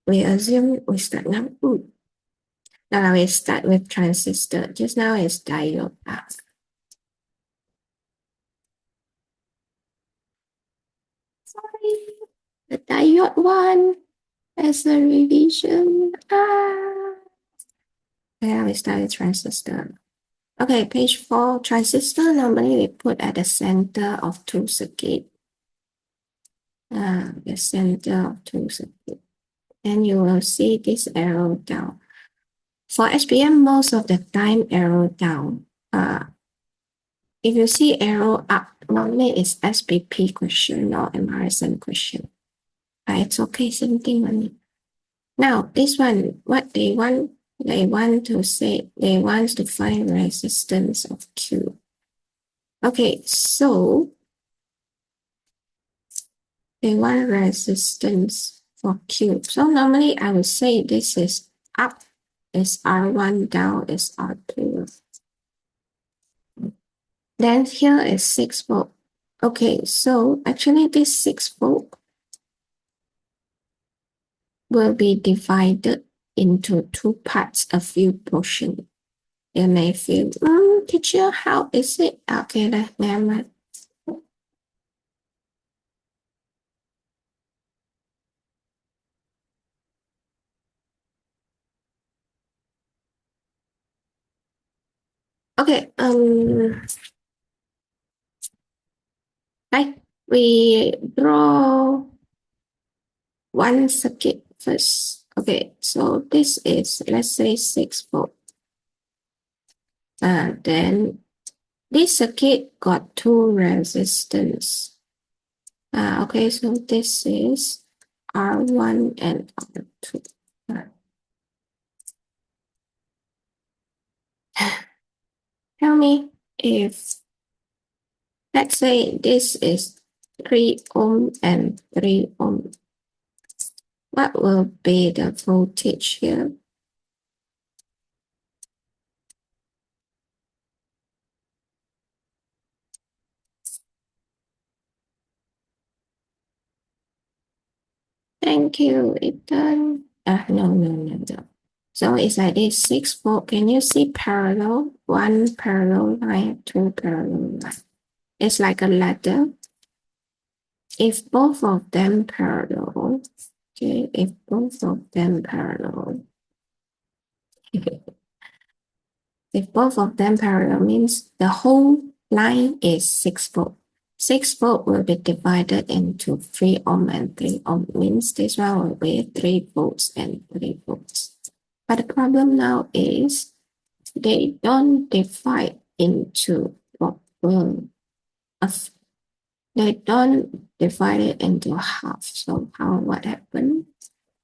we assume we start now. Now we start with transistor. Just now is diode. Sorry, the diode one as a revision. Yeah, we start with transistor. Okay, page 4. Transistor normally we put at the center of two circuits. The center of two circuits. And you will see this arrow down. For SPM, most of the time arrow down. If you see arrow up, normally it's SPP question or MRSM question. It's okay, same thing only. Now, this one, what they want to say, they want to find resistance of Q. Okay, so they want resistance for Q. So normally I would say this is up is R1, down is R2. Then here is 6 volt. Okay, so actually this 6 volt will be divided into two parts, a few portions. You may feel, teacher, how is it? Okay, never mind. Okay, right, we draw one circuit first. Okay, so this is, let's say 6 volt. Then this circuit got two resistance. Okay, so this is R1 and R2. Tell me if, let's say this is 3 ohm and 3 ohm. What will be the voltage here? Thank you, Ethan. No. So it's like this 6 volt. Can you see parallel? One parallel line, two parallel line. It's like a ladder. If both of them parallel, okay, if both of them parallel, if both of them parallel means the whole line is 6 volt. 6 volt will be divided into 3 ohm and 3 ohm, means this one will be 3 volts and 3 volts. But the problem now is they don't divide into they don't divide it into half. So what happened?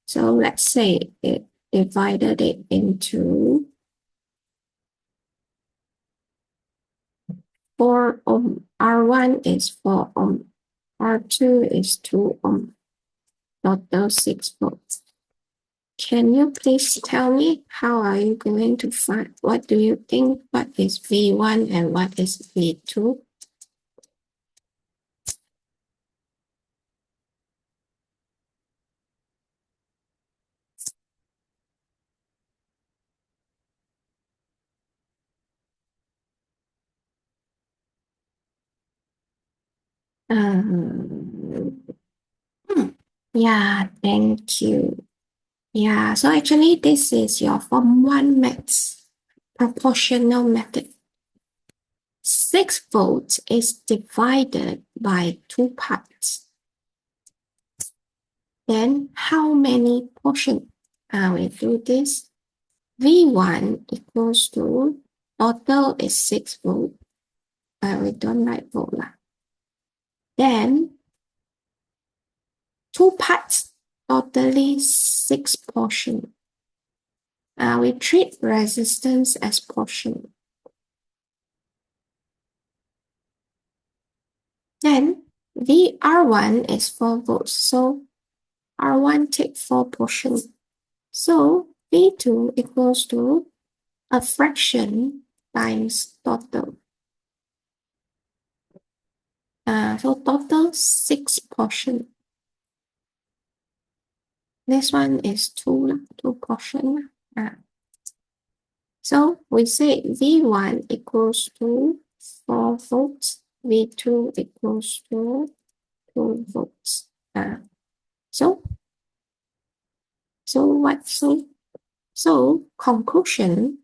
So let's say it divided it into 4 ohm. R1 is 4 ohm. R2 is 2 ohm. Total 6 volts. Can you please tell me how are you going to find? What do you think? What is V1 and what is V2? Yeah, thank you. Yeah, so actually this is your Form 1 maths proportional method. 6 volts is divided by two parts. Then how many portions? We do this. V1 equals to, total is 6 volt. We don't write volt. Then two parts, totally 6 portions. We treat resistance as portion. Then VR1 is 4 volts. So R1 take 4 portions. So V2 equals to a fraction times total. So total 6 portions. This one is two portion. So we say V1 equals to 4 volts, V2 equals to 2 volts. So what? So conclusion.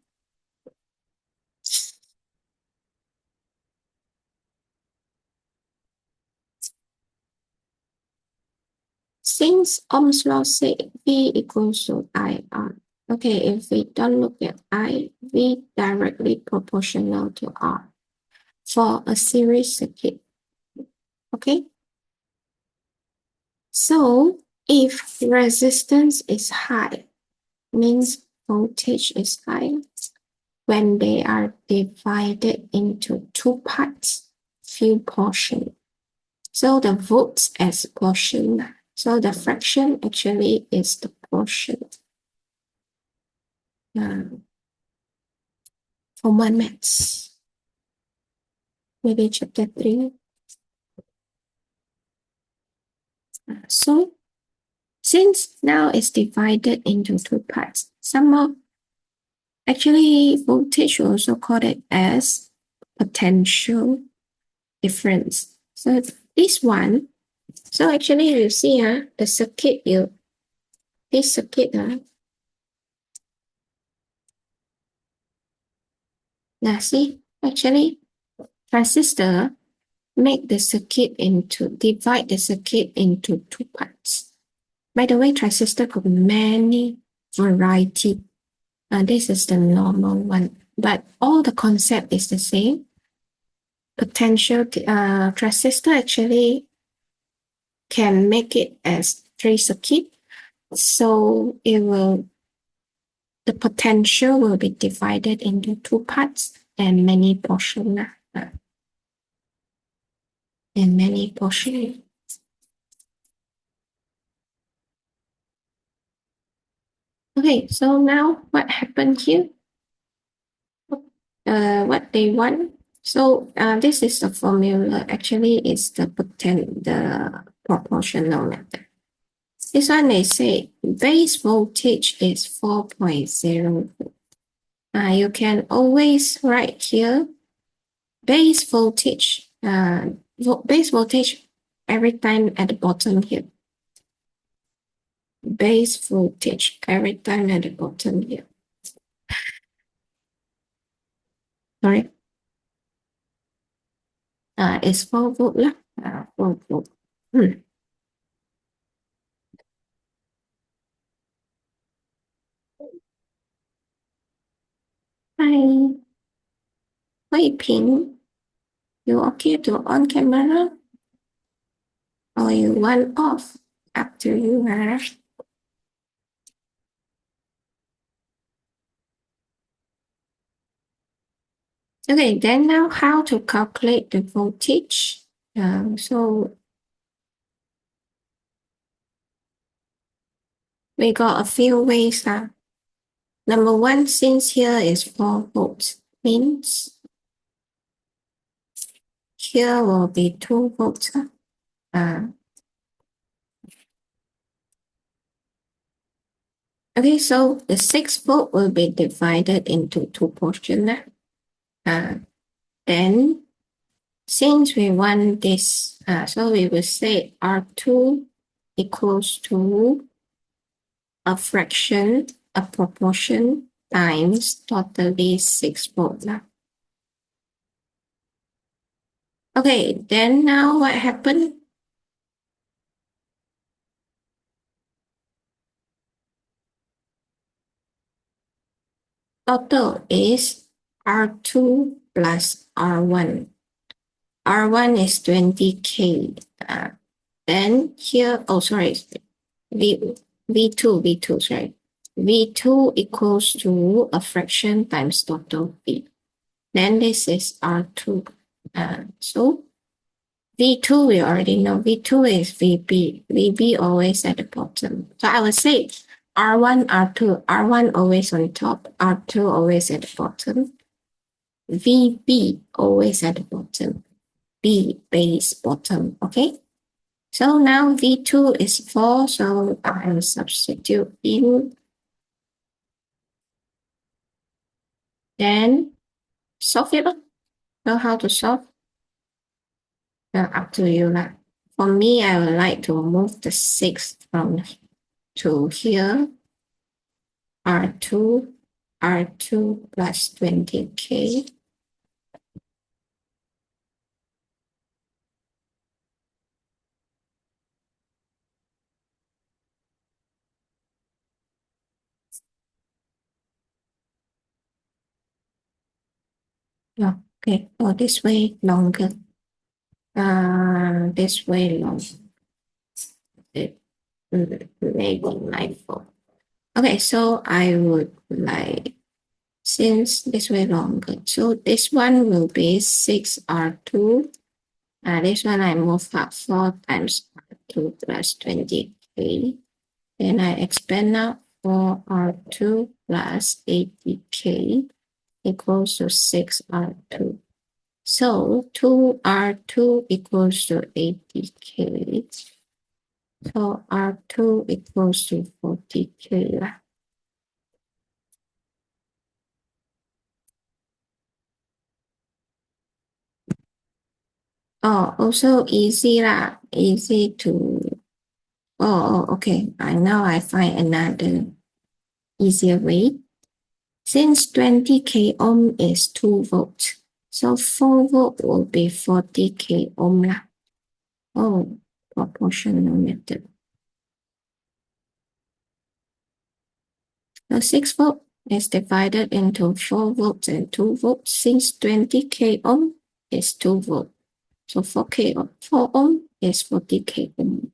Since Ohm's law say V equals to IR, okay, if we don't look at I, V directly proportional to R for a series circuit, okay? So if resistance is high, means voltage is high when they are divided into two parts, few portion. So the volts as portion. So the fraction actually is the portion. For 1 maths, maybe chapter 3. So since now it's divided into two parts, somehow actually voltage we also call it as potential difference. So this one, so actually you see the circuit this circuit now see actually transistor divide the circuit into two parts. By the way, transistor could be many variety. This is the normal one, but all the concept is the same. Potential transistor actually can make it as 3 circuit, so the potential will be divided into two parts and many portions. And many portions. Okay, so now what happened here? What they want. So this is the formula. Actually, it's the proportional method. This one they say base voltage is 4.0. You can always write here base voltage. Base voltage every time at the bottom here. Base voltage every time at the bottom here. Sorry. It's 4 volt lah. 4 volt. Hi. Hui Ping, you okay to on camera? Or you want off? Up to you, huh? Okay, then now how to calculate the voltage? So we got a few ways. Number one, since here is 4 volts, means here will be 2 volts. Okay, so the 6 volt will be divided into two portions. Then since we want this, so we will say R2 equals to a fraction, a proportion times totally 6 volt. Okay, then now what happened? Total is R2 plus R1. R1 is 20K. Then here, oh, sorry, V2, sorry. V2 equals to a fraction times total V. Then this is R2. So V2, we already know. V2 is VB. VB always at the bottom. So I would say R1, R2. R1 always on top. R2 always at the bottom. VB always at the bottom. B base bottom. Okay. So now V2 is 4, so I will substitute in. Then solve it. Know how to solve? Up to you. For me, I would like to move the 6 from to here. R2, R2 plus 20K. Oh, okay, oh, this way longer. This way long. Maybe like 4. Okay, so I would like, since this way longer, so this one will be 6R2. This one I move up 4 times R2 plus 20K. Then I expand out 4R2 plus 80K equals to 6R2. So 2R2 equals to 80K. So R2 equals to 40K. Oh, also easy lah. Easy to. Okay. Now I find another easier way. Since 20K ohm is 2 volts, so 4 volt will be 40K ohm lah. Oh, proportional method. The 6 volt is divided into 4 volts and 2 volts. Since 20K ohm is 2 volt, so 4K ohm, 4 ohm is 40K ohm.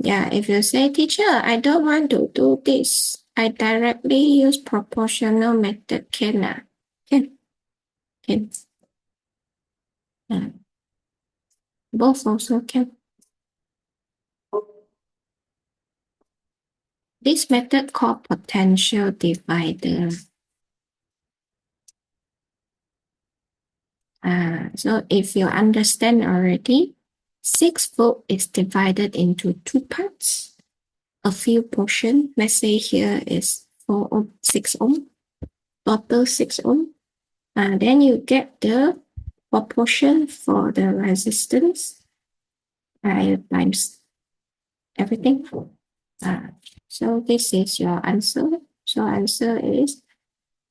Yeah, if you say, teacher, I don't want to do this, I directly use proportional method, can? Can. Both also can. This method called potential divider. So if you understand already, 6 volt is divided into 2 parts. A few portion, let's say here is 4 ohm, 6 ohm, total 6 ohm. Then you get the proportion for the resistance times everything. So this is your answer. So answer is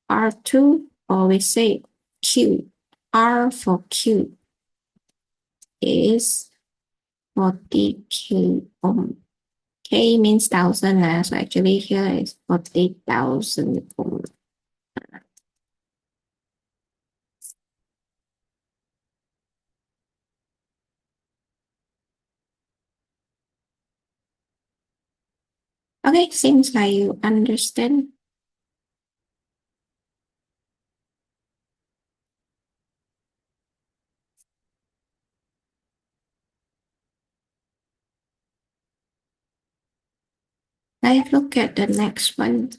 R2, or we say Q. R for Q is 40K ohm. K means 1,000, so actually here is 40,000 ohm. Okay, seems like you understand. Let's look at the next one.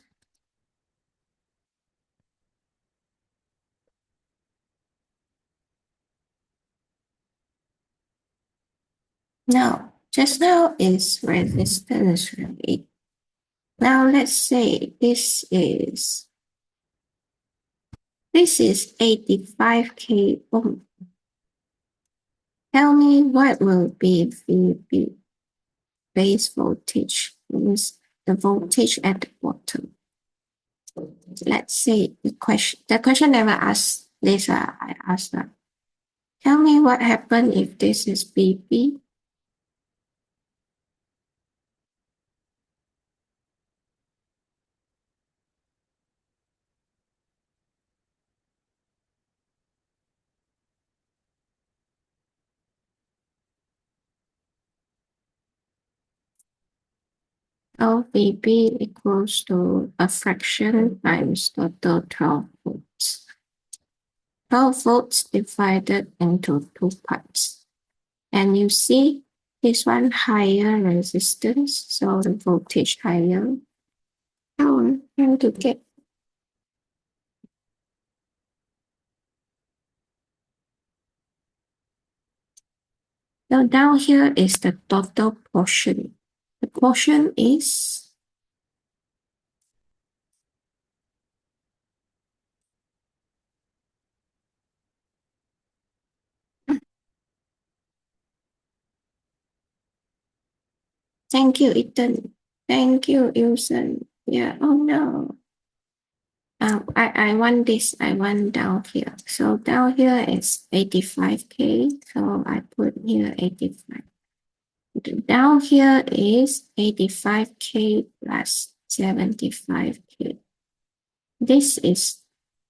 Now, just now is resistance, right? Now let's say this is 85K ohm. Tell me what will be VB, base voltage, means the voltage at the bottom. Let's say the question never asked this, I asked that. Tell me what happened if this is VB. So VB equals to a fraction times total 12 volts. 12 volts divided into 2 parts. And you see this one higher resistance, so the voltage higher. How to get? So down here is the total portion. The portion is thank you, Ethan. Thank you, Ilson. Yeah, oh no. I want this. I want down here. So down here is 85K. So I put here 85. Down here is 85K plus 75K. This is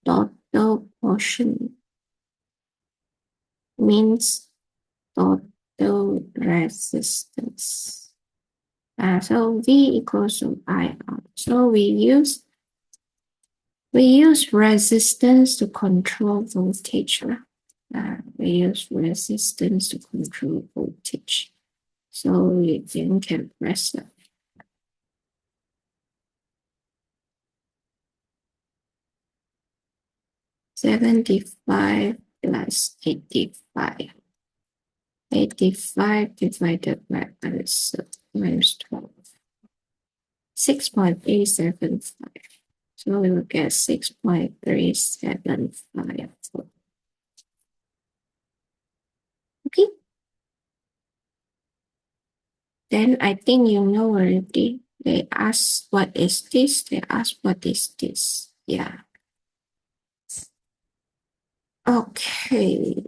total portion, means total resistance. So V equals to IR. So we use resistance to control voltage. We use resistance to control voltage. So you then can press that. 75 plus 85. 85 divided by minus 12. 6.375. So we will get 6.375. Okay. Then I think you know already. They ask what is this? They ask what is this? Yeah. Okay.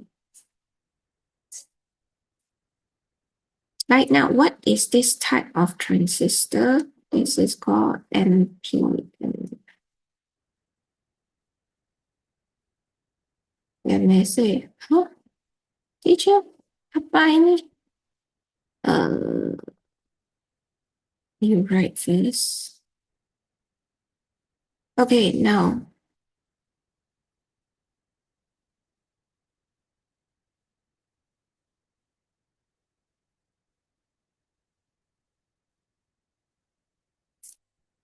Right now, what is this type of transistor? This is called NPN. Then they say, huh? Teacher, apa ini? You write this. Okay, now.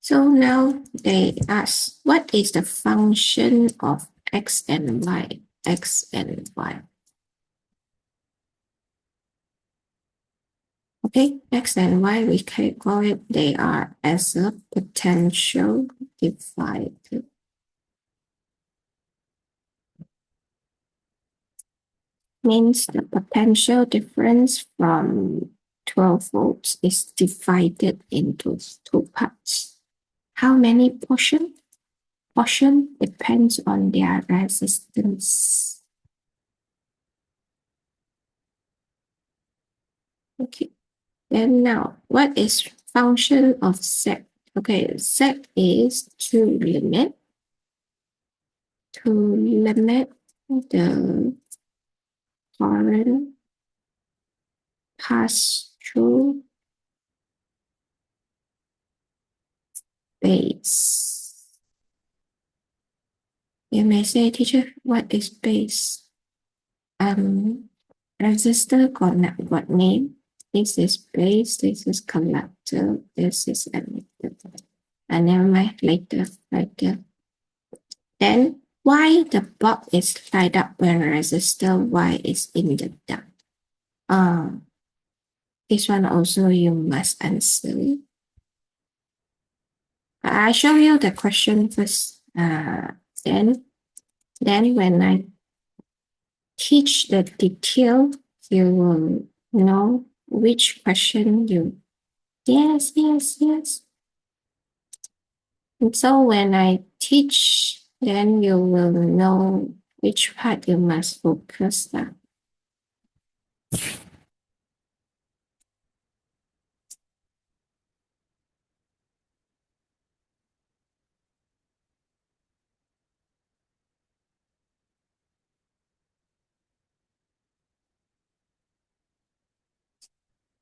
So now they ask, what is the function of x and y? X and y. Okay, x and y, we can call it, they are as a potential divided. Means the potential difference from 12 volts is divided into two parts. How many portion? Portion depends on their resistance. Okay. Then now, what is function of Z? Okay, Z is to limit the current pass through base. You may say, teacher, what is base? Resistor got name. This is base, this is collector, this is emitter. And never mind, later. Then why the bulb is light up when resistor Y is in the dark? This one also you must answer. I show you the question first. Then when I teach the detail, you will know which question you. Yes. And so when I teach, then you will know which part you must focus on.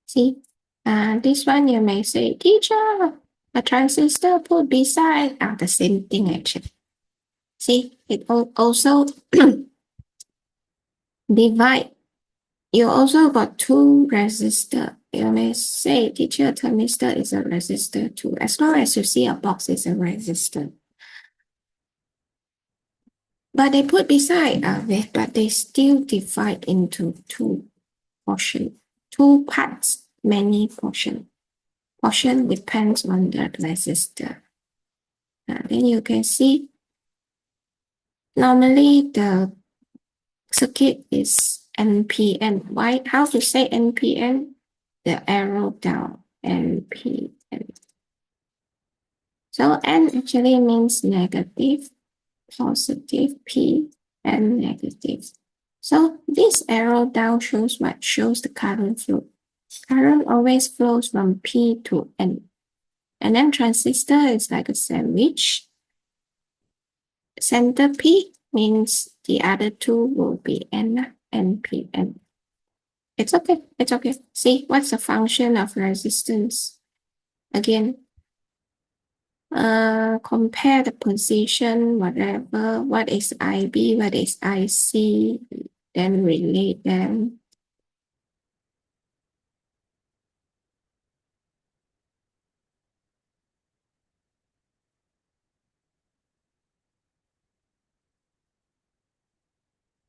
See, this one you may say, teacher, a transistor put beside the same thing actually. See, it also divide. You also got two resistor. You may say, teacher, thermistor is a resistor too. As long as you see a box is a resistor. But they put beside, but they still divide into two portions. two parts, many portion. Portion depends on the resistor. Then you can see normally the circuit is NPN. Why? How to say NPN? The arrow down, NPN. So N actually means negative, positive, P, and negative. So this arrow down shows what? Shows the current flow. Current always flows from P to N. And then transistor is like a sandwich. Center P means the other two will be N, N, P, N. It's okay. It's okay. See, what's the function of resistance? Again, compare the position, whatever. What is IB? What is IC? Then relate them.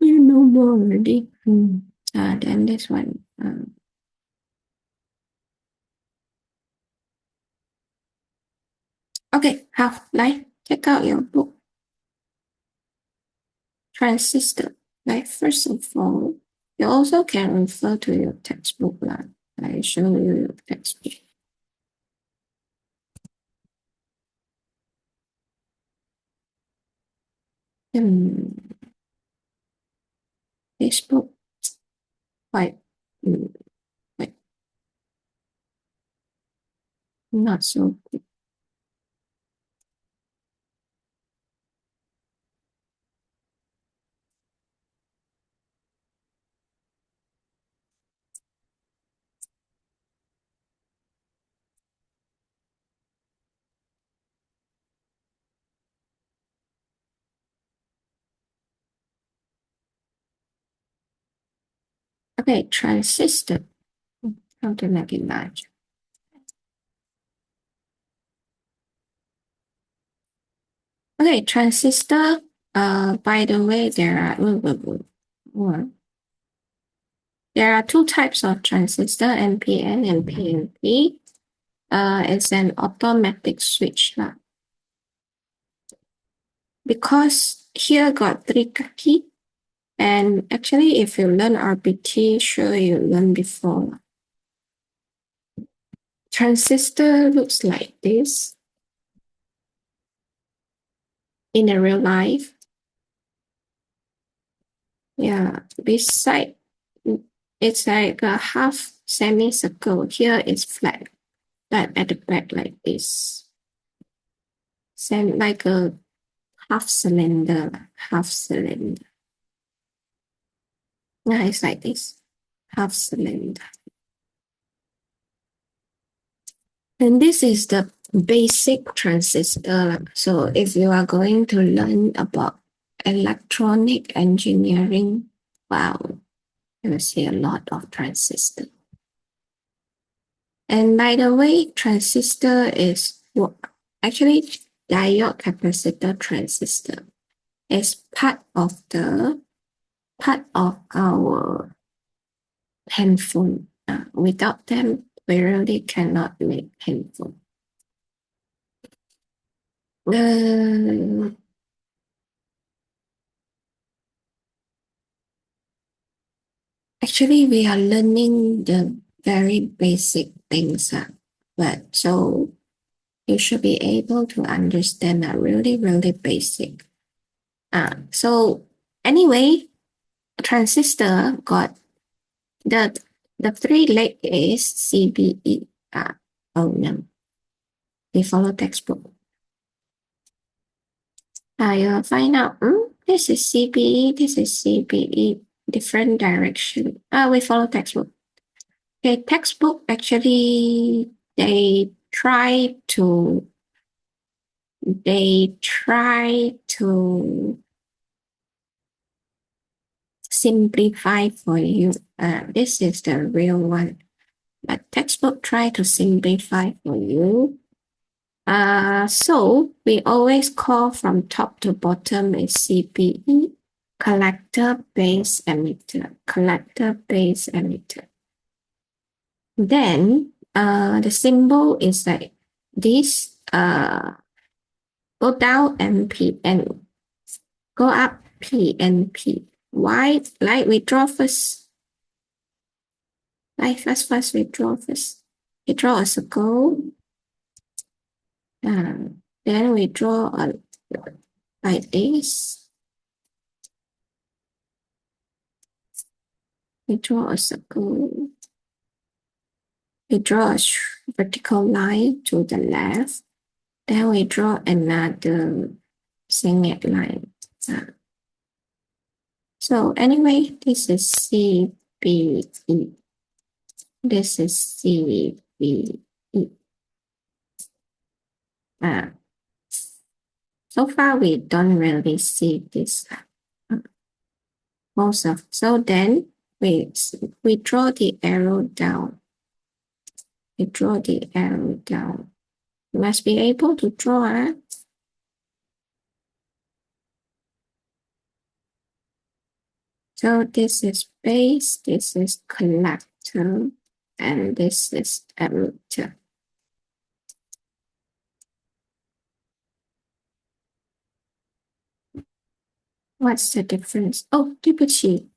You know more already. Then this one. Okay, how? Like, check out your book. Transistor. Like, first of all, you also can refer to your textbook. I show you your textbook. This book, quite, quite not so good. Okay, transistor. How to make it large? Okay, transistor. By the way, there are two types of transistor, NPN and PNP. It's an automatic switch lah. Because here got three key, and actually, if you learn RBT, sure you learned before. Transistor looks like this in a real life. Yeah, beside it's like a half semicircle. Here it's flat, but at the back like this. Like a half cylinder, half cylinder. Yeah, it's like this, half cylinder. And this is the basic transistor. So if you are going to learn about electronic engineering, wow, you will see a lot of transistor. And by the way, transistor is actually diode capacitor transistor is part of our handphone. Without them, we really cannot make handphone. Actually, we are learning the very basic things, but so you should be able to understand that really, really basic. So anyway, transistor got the three leg is CBE. Oh no, we follow textbook. You'll find out, this is CBE, this is CBE, different direction. We follow textbook. Okay, textbook actually, they try to simplify for you. This is the real one, but textbook try to simplify for you. So we always call from top to bottom is CBE, collector, base, emitter, collector, base, emitter. Then the symbol is like this, go down NP and go up PNP. Why? Like we draw first. Like first we draw first. We draw a circle. Then we draw like this. We draw a circle. We draw a vertical line to the left. Then we draw another zigzag line. So anyway, this is CBE. This is CBE. So far, we don't really see this most of. So then we draw the arrow down. We draw the arrow down. You must be able to draw. So this is base, this is collector, and this is emitter. What's the difference? Oh, 对不起，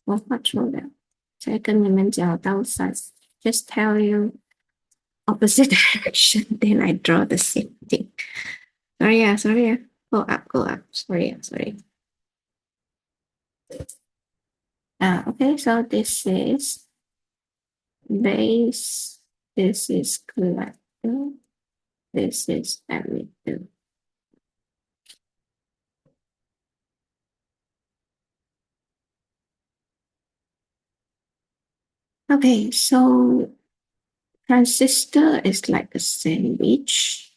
我画错了。再跟你们讲到size, just tell you opposite direction, then I draw the same thing. Sorry. Go up. Sorry. Okay, so this is base, this is collector, this is emitter. Okay, so transistor is like a sandwich.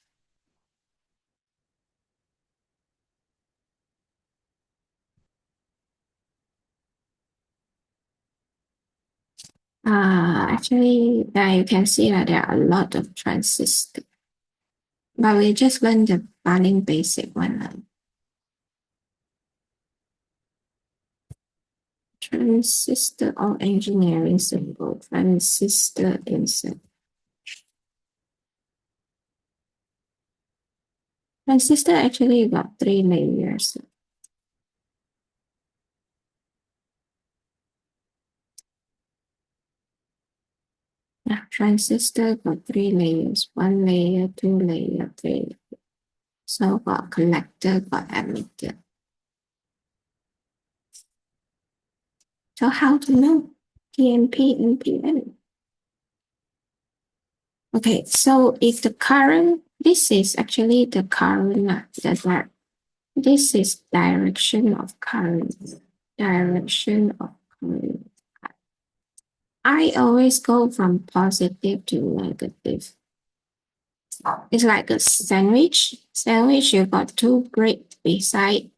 Actually, you can see that there are a lot of transistors, but we just learned the running basic one. Transistor or engineering symbol, transistor insert. Transistor actually got 3 layers. Transistor got 3 layers, 1 layer, 2 layer, 3 layer. So got collector, got emitter. So how to know PNP and PN? Okay, so if the current, this is actually the current, this is direction of current. I always go from positive to negative. It's like a sandwich. You got 2 bread beside.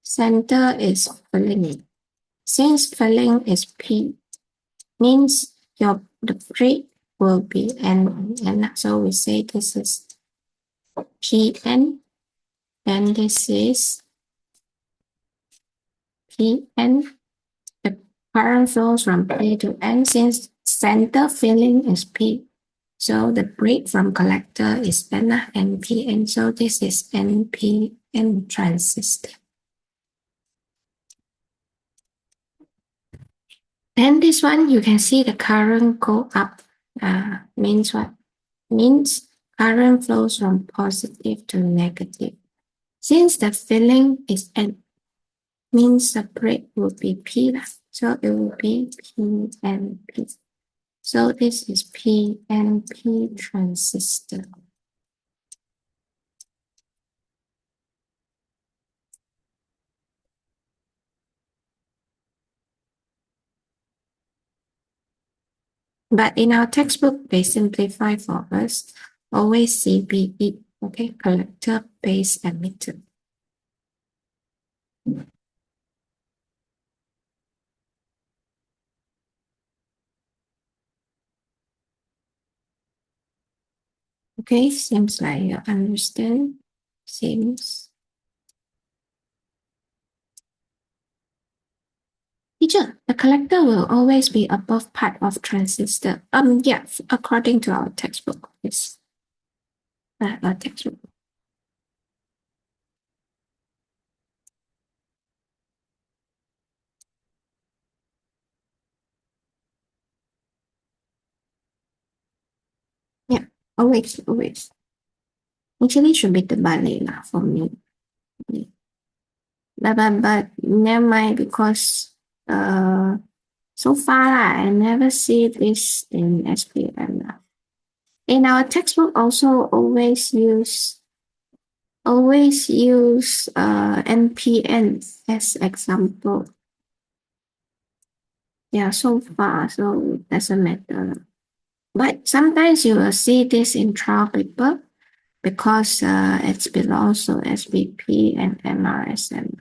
Center is filling. Since filling is P, means the bread will be N. So we say this is Pn, and this is Pn. The current flows from P to N since center filling is P. So the break from collector is N and Pn. So this is NPN transistor. Then this one, you can see the current go up. Means what? Means current flows from positive to negative. Since the filling is N, means the break will be P. So it will be PNP. So this is PNP transistor. But in our textbook, they simplify for us. Always CBE, okay? Collector, base, emitter. Okay, seems like you understand. Seems. Teacher, the collector will always be above part of transistor. Yeah, according to our textbook. Yes. Our textbook. Yeah, always, always. Actually, should be the ballet lah for me. But never mind because so far I never see this in SPM lah. In our textbook also always use NPN as example. Yeah, so far, so it doesn't matter. But sometimes you will see this in trial paper because it's belongs to SBP and MRSM.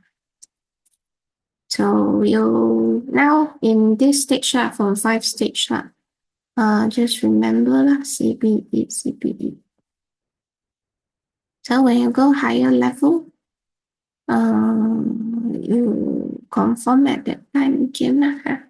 So you now in this stage from 5 stage just remember CBE, CBE. So when you go higher level, you confirm at that time kiếm ha.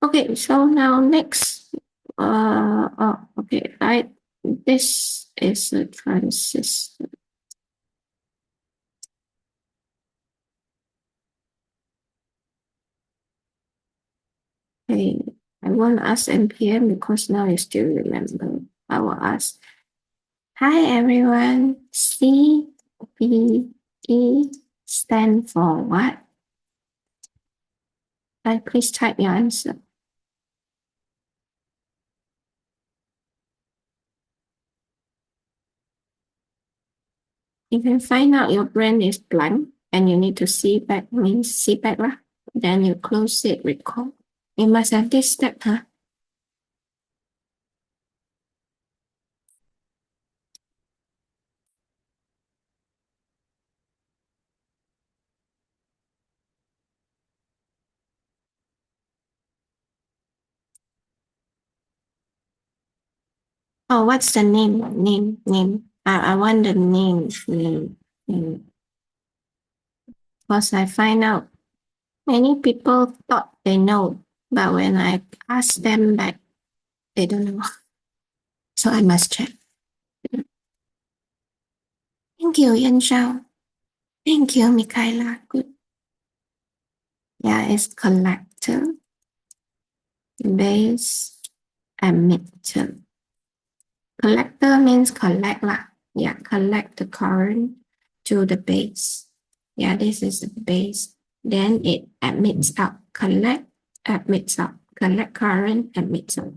Okay, so now next, okay, right. This is a transistor. Okay, I won't ask NPM because now you still remember. I will ask, hi everyone, CBE stand for what? Please type your answer. If you find out your brain is blank and you need to see back, means see back lah. Then you close it, record. You must have this step, huh? Oh, what's the name? Name. I want the name. Because I find out many people thought they know, but when I ask them back, they don't know. So I must check. Thank you, Yan Shao. Thank you, Michaela. Good. Yeah, it's collector, base, emitter. Collector means collect lah. Yeah, collect the current to the base. Yeah, this is the base. Then it emits out. Collect, emits out. Collect current, emits out.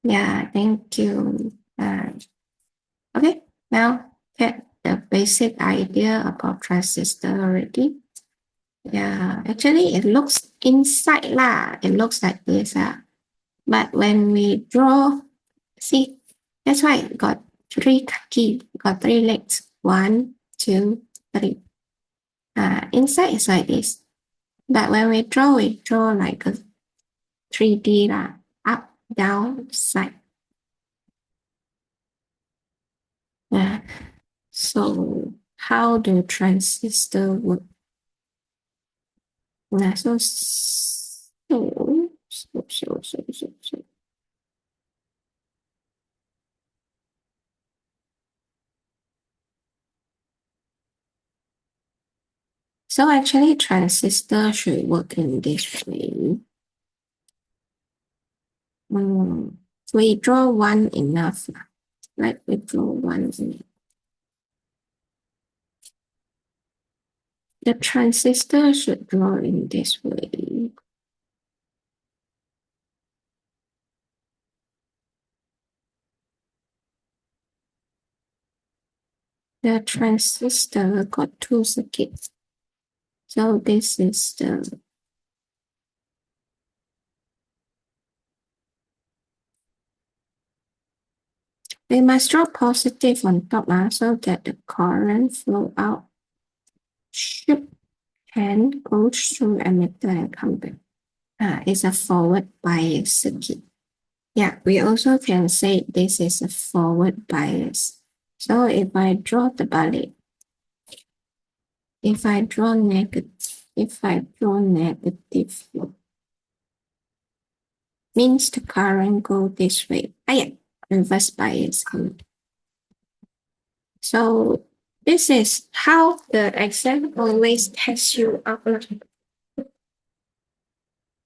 Yeah, thank you. Okay, now get the basic idea about transistor already. Yeah, actually it looks inside lah. It looks like this. But when we draw, see, that's why it got three key, got three legs. 1, 2, 3. Inside is like this. But when we draw like a 3D lah, up, down, side. So how do transistor work? So actually transistor should work in this way. We draw one enough. Like we draw one enough. The transistor should draw in this way. The transistor got two circuits. So this is the we must draw positive on top so that the current flow out should can go through emitter and come back. is a forward bias circuit. Yeah, we also can say this is a forward bias. So if I draw the bullet, if I draw negative means the current go this way. Yeah, reverse bias. So this is how the exam always tests you out.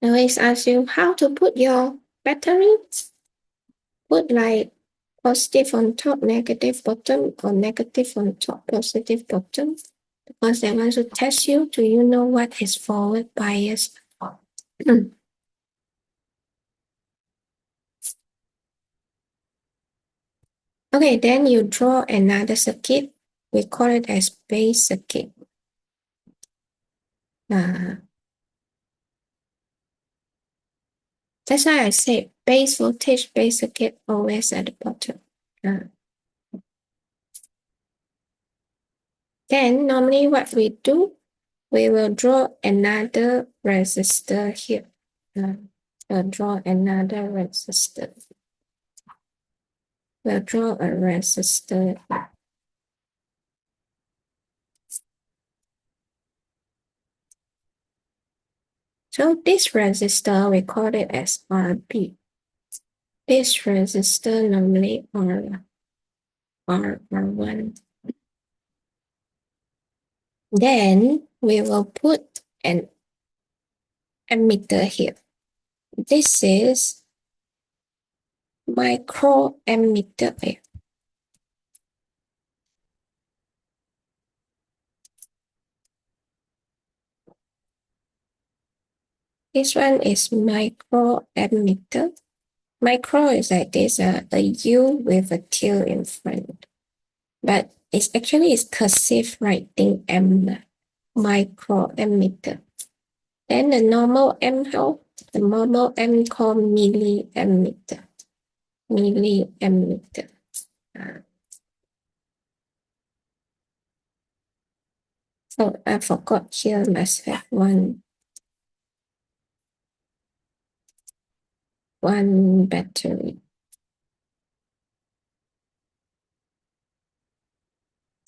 Always ask you how to put your batteries. Put like positive on top, negative bottom, or negative on top, positive bottom. Because they want to test you. Do you know what is forward bias? Okay, then you draw another circuit. We call it as base circuit. That's why I say base voltage, base circuit always at the bottom. Then normally what we do, we will draw another resistor here. We'll draw another resistor. We'll draw a resistor here. So this resistor, we call it as RB. This resistor normally R1. Then we will put an emitter here. This is micro emitter. This one is micro emitter. Micro is like this, a U with a tail in front. But it's actually is cursive writing M, micro emitter. Then the normal M, how? The normal M called milli emitter. Milli emitter. So I forgot here must have one battery.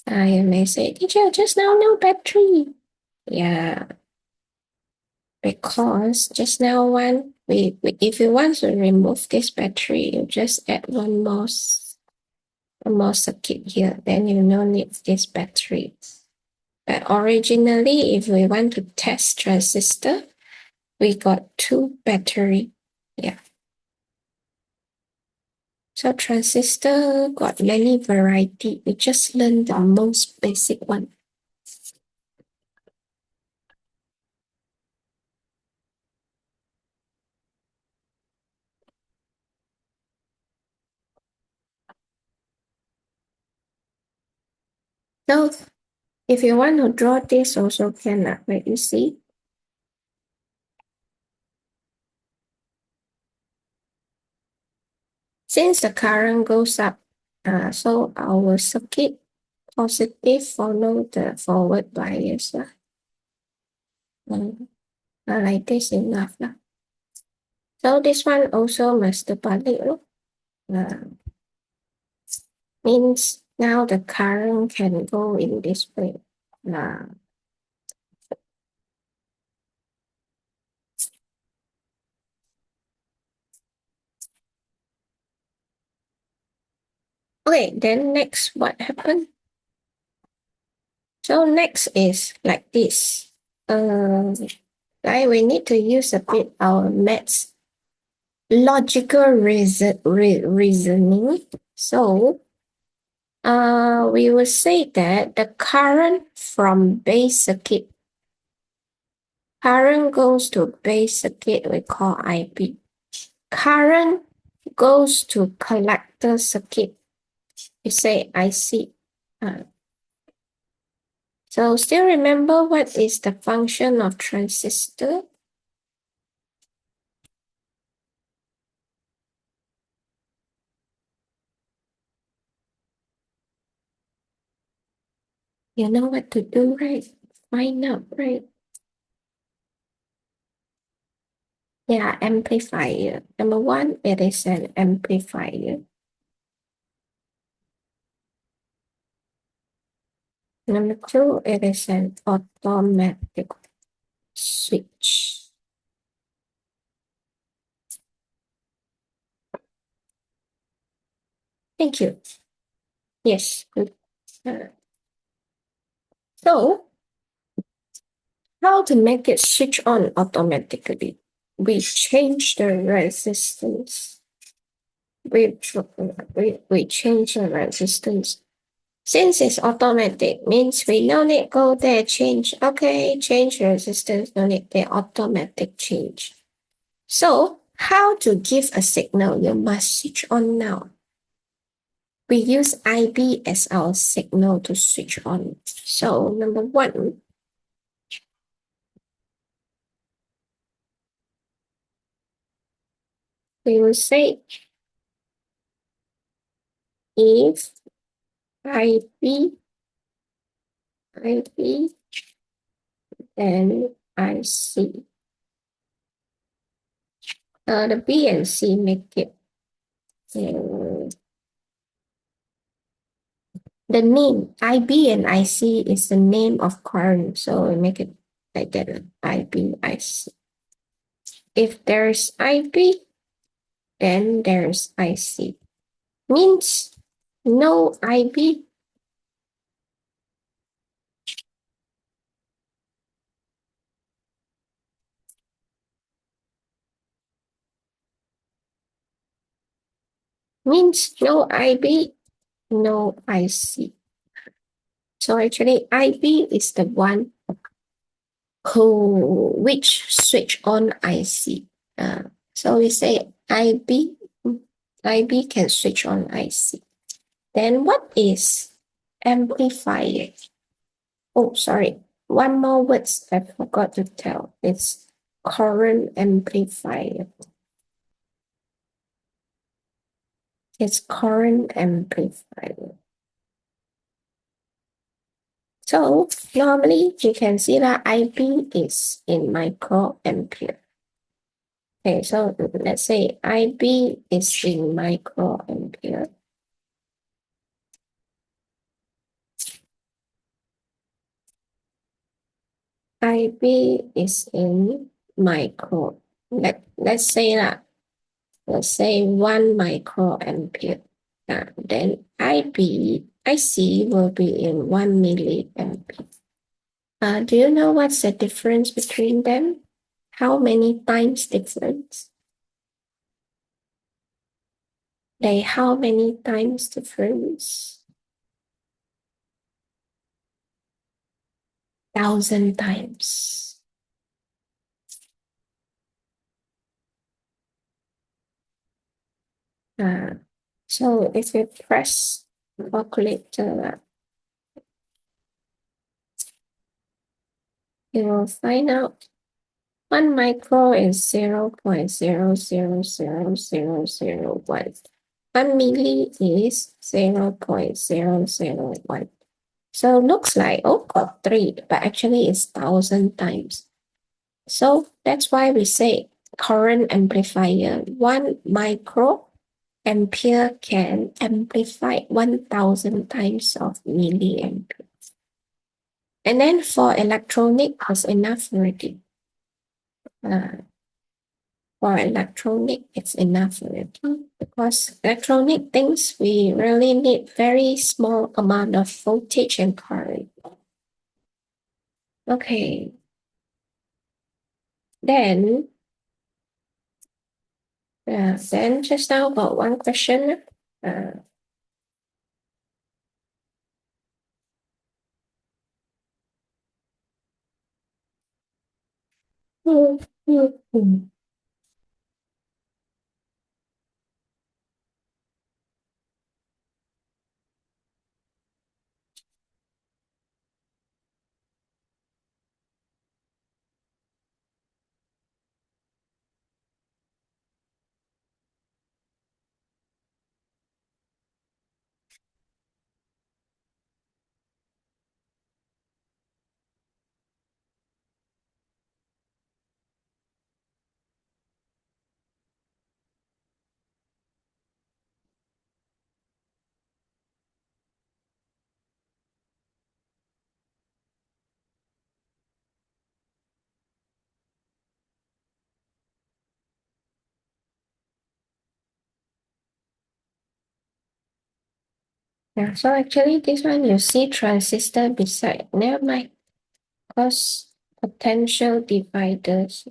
I may say, teacher, just now no battery. Yeah, because just now one, if you want to remove this battery, you just add one more circuit here. Then you no need this battery. But originally, if we want to test transistor, we got two battery. Yeah. So transistor got many variety. We just learned the most basic one. So if you want to draw this also can, like you see. Since the current goes up, so our circuit positive follow the forward bias. Like this enough. So this one also must balik. Means now the current can go in this way. Okay, then next what happened? So next is like this. Like we need to use a bit our maths logical reasoning. So we will say that the current from base circuit, current goes to base circuit, we call IB. Current goes to collector circuit, we say IC. So still remember what is the function of transistor? You know what to do, right? Find out, right? Yeah, amplifier. Number one, it is an amplifier. Number two, it is an automatic switch. Thank you. Yes, good. So, how to make it switch on automatically? We change the resistance. We change the resistance. Since it's automatic, means we no need go there change. Okay, change resistance, no need there automatic change. So, how to give a signal? You must switch on now. We use IB as our signal to switch on. So, number one, we will say if IB, IB, then IC. The B and C make it the name IB and IC is the name of current, so we make it like that, IB, IC. If there's IB, then there's IC. Means no IB, means no IB, no IC. So actually IB is the one which switch on IC. So we say IB can switch on IC. Then what is amplifier? Oh, sorry. One more words I forgot to tell. It's current amplifier. It's current amplifier. So normally you can see that IB is in microampere. Okay, so let's say IB is in microampere. IB is in micro. Let's say that. Let's say 1 microampere. Then IC will be in 1 milliampere. Do you know what's the difference between them? How many times difference? How many times difference? 1,000 times. So if you press calculator, you will find out 1 micro is 0.000001. 1 milli is 0.001. So looks like, oh, got 3, but actually it's 1,000 times. So that's why we say current amplifier, 1 microampere can amplify 1,000 times of milliampere. And then for electronic, it's enough already. For electronic, it's enough already. Because electronic things, we really need very small amount of voltage and current. Okay. Then just now about one question. Uh, hmm, hmm, hmm. Yeah, so actually this one you see transistor beside, never mind, because potential dividers.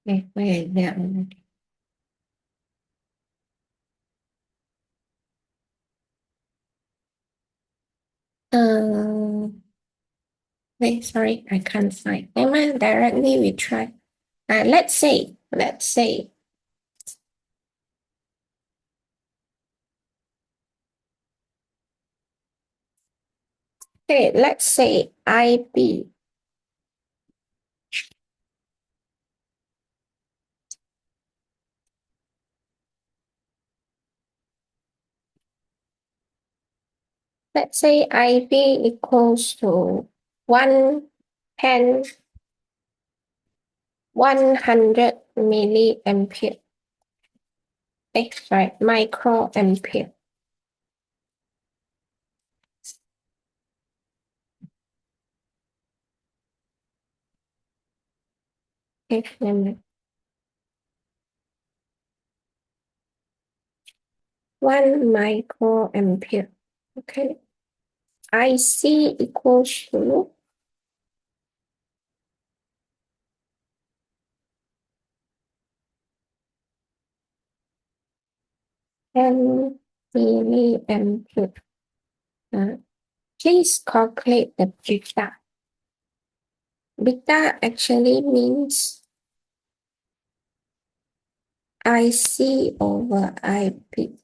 Okay, where is that one? Wait, sorry, I can't find. Never mind, directly we try. Let's say, okay, let's say IB. Let's say IB equals to 110, 100 milliampere. Sorry, microampere. Okay, 1 microampere. Okay. IC equals to 10 milliampere. Please calculate the beta. Beta actually means IC over IP.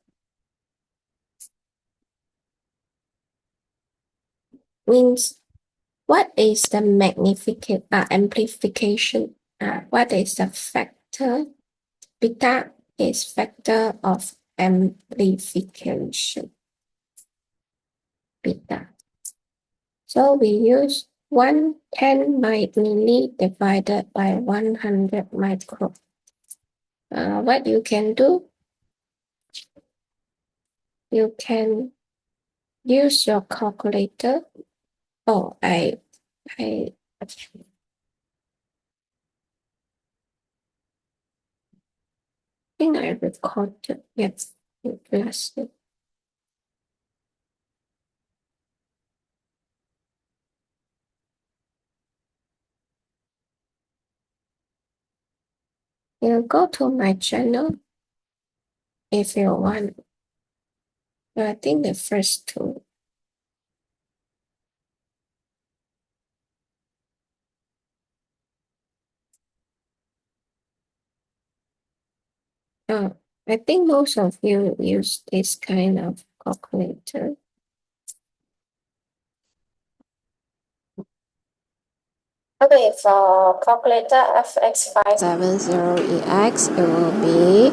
Means what is the amplification? What is the factor? Beta is factor of amplification. Beta. So we use 110 milli divided by 100 micro. What you can do, you can use your calculator. Oh, I think I recorded. Yes, last. You go to my channel if you want. I think the first two. I think most of you use this kind of calculator. Okay, for calculator FX570EX, it will be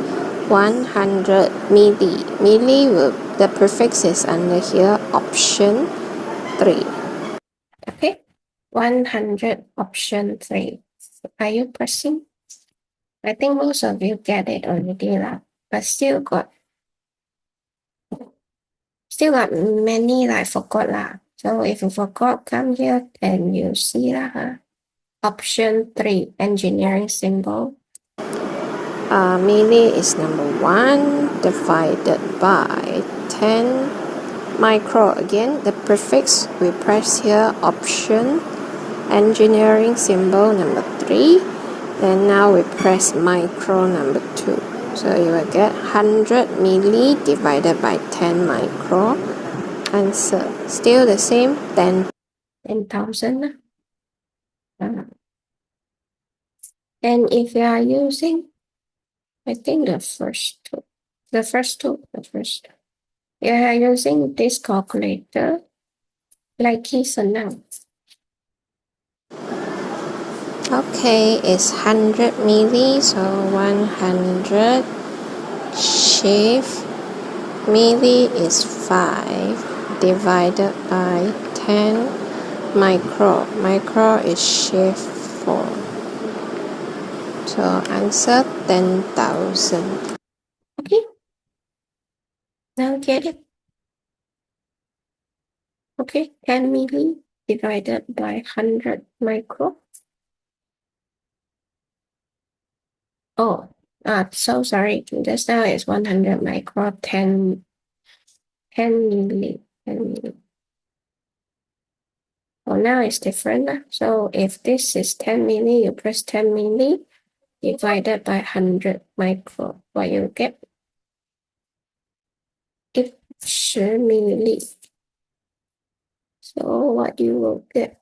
100 milli. Milli will, the prefix is under here, option 3. Okay, 100 option 3. Are you pressing? I think most of you get it already lah, but still got many I forgot lah. So if you forgot, come here and you see lah. Option 3, engineering symbol. Milli is number 1 divided by 10 micro. Again, the prefix we press here, option, engineering symbol number 3. And now we press micro number 2. So you will get 100 milli divided by 10 micro. Answer still the same, 10,000. And if you are using, I think the first two. You are using this calculator, like he's announced. Okay, it's 100 milli, so 100 shift milli is 5. divided by 10 micro. Micro is shift 4. So answer 10,000. Okay. Now get it. Okay, 10 milli divided by 100 micro. Oh, so sorry. Just now is 100 micro, 10 milli, 10 milli. Oh, now it's different. So if this is 10 milli, you press 10 milli divided by 100 micro. What you get? It's 10 milli. So what you will get?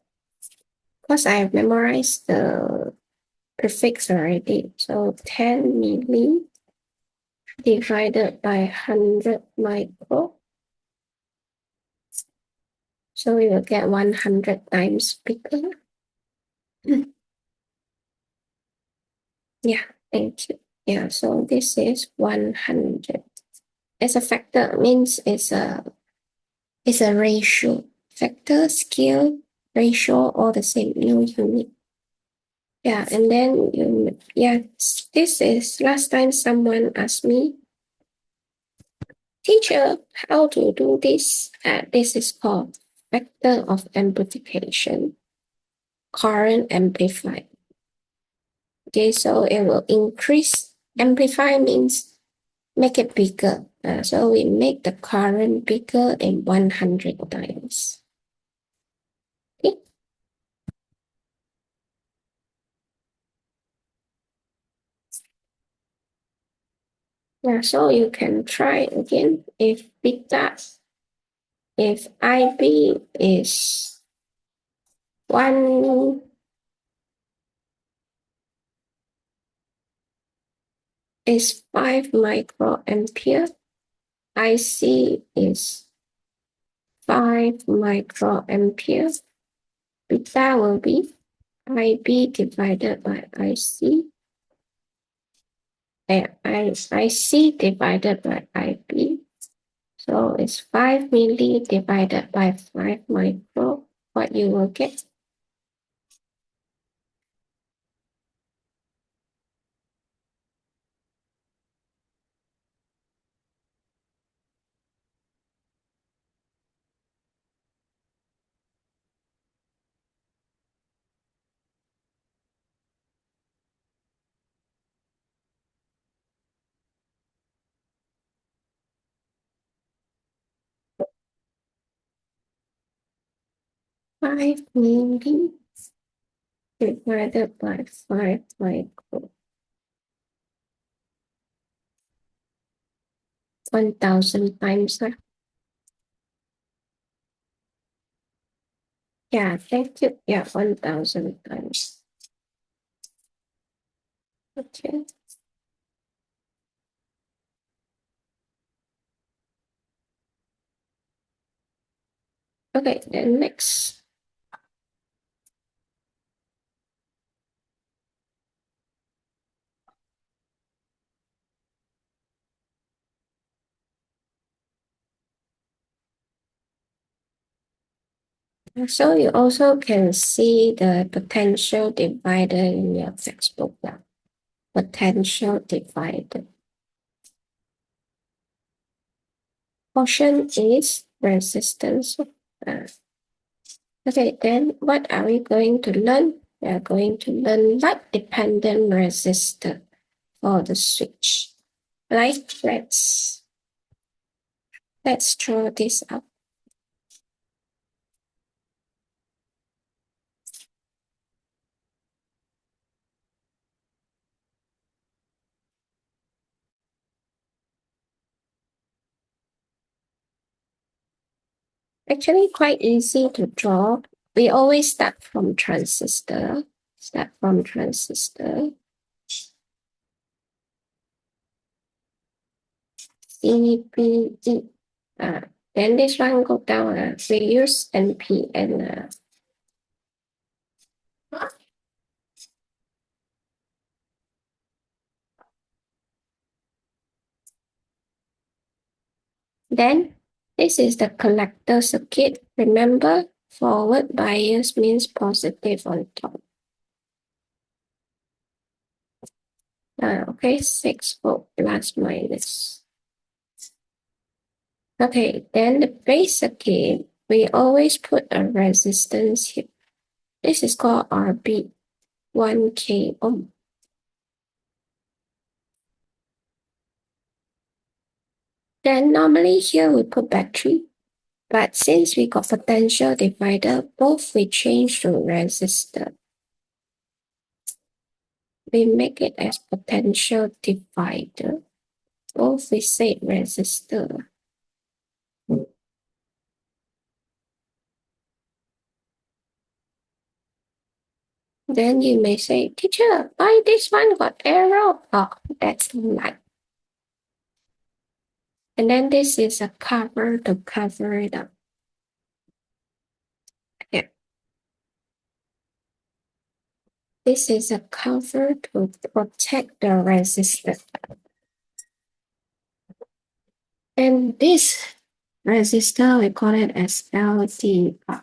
Because I have memorized the prefix already. So 10 milli divided by 100 micro. So we will get 100 times bigger. Yeah, thank you. Yeah, so this is 100. As a factor means it's a ratio. Factor, scale, ratio, all the same, no unit. Yeah, and then this is last time someone asked me, teacher, how to do this? This is called factor of amplification, current amplified. Okay, so it will increase. Amplify means make it bigger. So we make the current bigger in 100 times. Okay. Yeah, so you can try again. If IB is 1 is 5 microampere, IC is 5 microampere, beta will be IB divided by IC, and IC divided by IB. So it's 5 milli divided by 5 micro. What you will get? Five milli divided by 5 micro. 1,000 times. Yeah, thank you. Yeah, 1,000 times. Okay. Okay, then next. So you also can see the potential divider in your textbook now. Potential divider. Portion is resistance. Okay, then what are we going to learn? We are going to learn light-dependent resistor for the switch. Right? Let's draw this up. Actually, quite easy to draw. We always start from transistor. Start from transistor. C, B, E. Then this one go down. We use NPN. Then This is the collector circuit. Remember, forward bias means positive on top. Okay, 6 volt plus minus. Okay, then the base circuit, we always put a resistance here. This is called RB, 1K ohm. Then normally here we put battery, but since we got potential divider, both we change to resistor. We make it as potential divider. Both we say resistor. Then you may say, teacher, why this one got arrow? Oh, that's light. And then this is a cover to cover it up. Yeah. This is a cover to protect the resistor. And this resistor, we call it as LDR.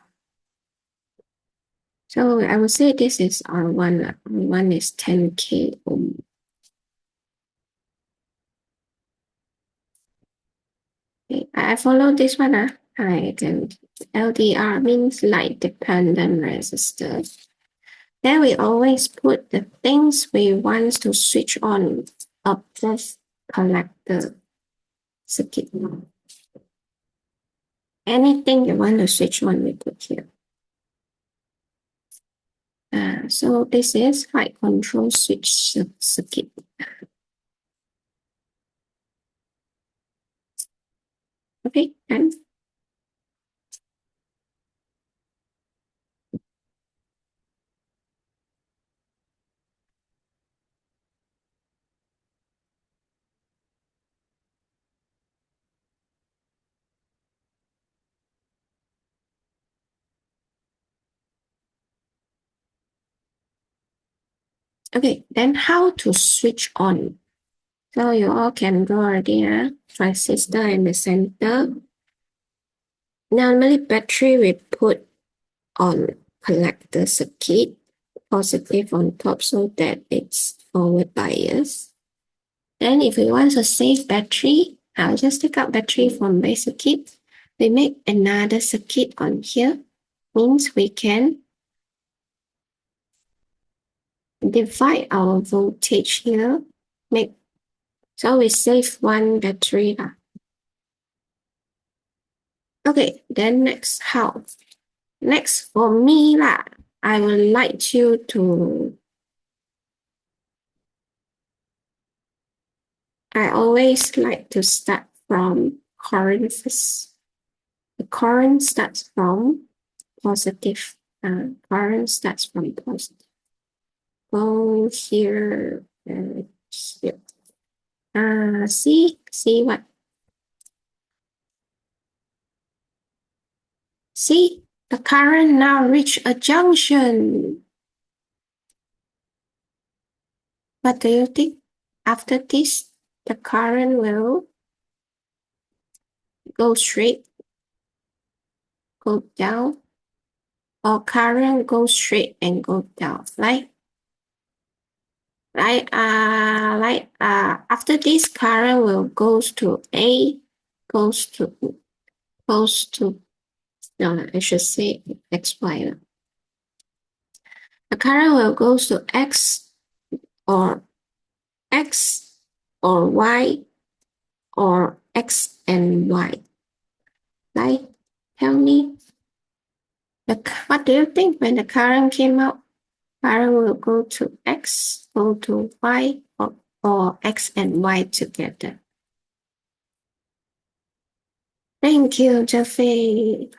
So I would say this is R1. R1 is 10K ohm. Okay, I follow this one. I can. LDR means light dependent resistor. Then we always put the things we want to switch on of this collector circuit. Anything you want to switch on, we put here. So this is high control switch circuit. Okay, and okay, then how to switch on? So you all can draw already, transistor in the center. Normally battery we put on collector circuit, positive on top so that it's forward bias. Then if we want to save battery, I'll just take out battery from base circuit. We make another circuit on here, means we can divide our voltage here, so we save one battery. Okay, then next how? Next for me I would like you to, I always like to start from current first. The current starts from positive. Current starts from positive. Go here and here. See what? See, the current now reach a junction. What do you think? After this, the current will go straight, go down, or current go straight and go down, right? Right? After this, current will goes to A, goes to no, I should say X, Y. The current will goes to X or Y or X and Y. Right? Tell me, what do you think when the current came out? Current will go to X, go to Y, or X and Y together. Thank you, Jeffrey.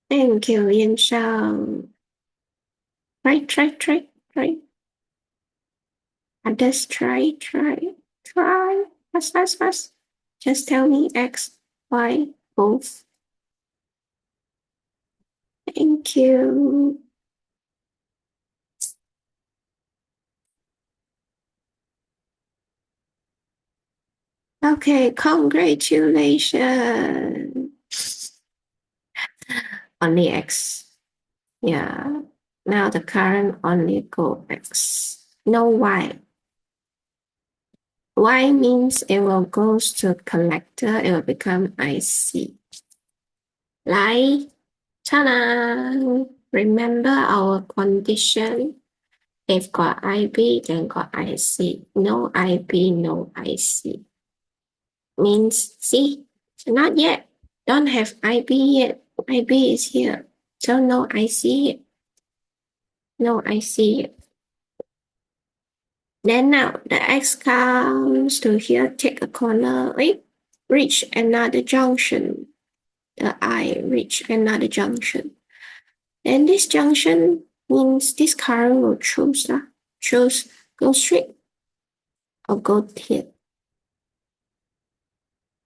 Thank you, Yin Shao. Try. Others try. Fast. Just tell me X, Y, both. Thank you. Okay, congratulations. Only X. Yeah. Now the current only go X. No Y. Y means it will go to collector. It will become IC. Like, ta-da! Remember our condition. If got IB, then got IC. No IB, no IC. Means, see, not yet. Don't have IB yet. IB is here. So no IC yet. No IC yet. Then now the X comes to here, take a corner, right? Reach another junction. The I reach another junction. And this junction means this current will choose go straight or go here.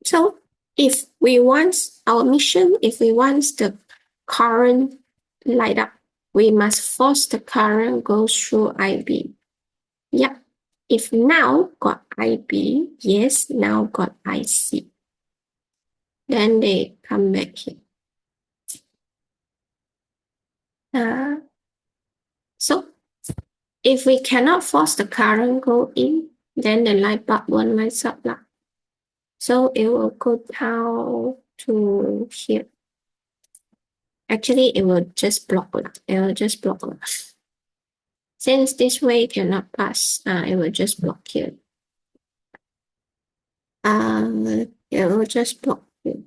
So if we want our mission, if we want the current light up, we must force the current go through IB. Yep. If now got IB, yes, now got IC. Then they come back here. So if we cannot force the current go in, then the light bulb won't light up. So it will go down to here. Actually, it will just block. It will just block. Since this way cannot pass, it will just block here. It will just block here.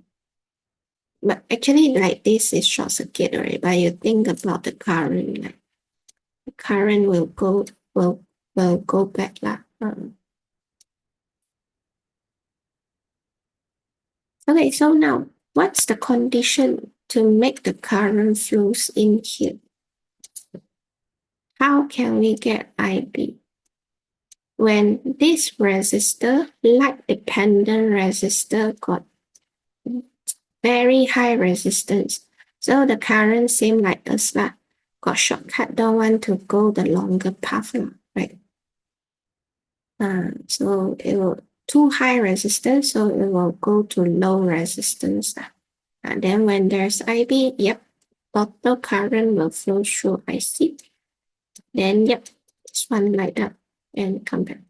But actually, like this is short circuit, right? But you think about the current, like the current will go back. Okay, so now what's the condition to make the current flows in here? How can we get IB? When this resistor, light dependent resistor, got very high resistance, so the current same like us got shortcut, don't want to go the longer path, right? So it will too high resistance, so it will go to low resistance. And then when there's IB, yep, total current will flow through IC. Then yep, this one light up and come back.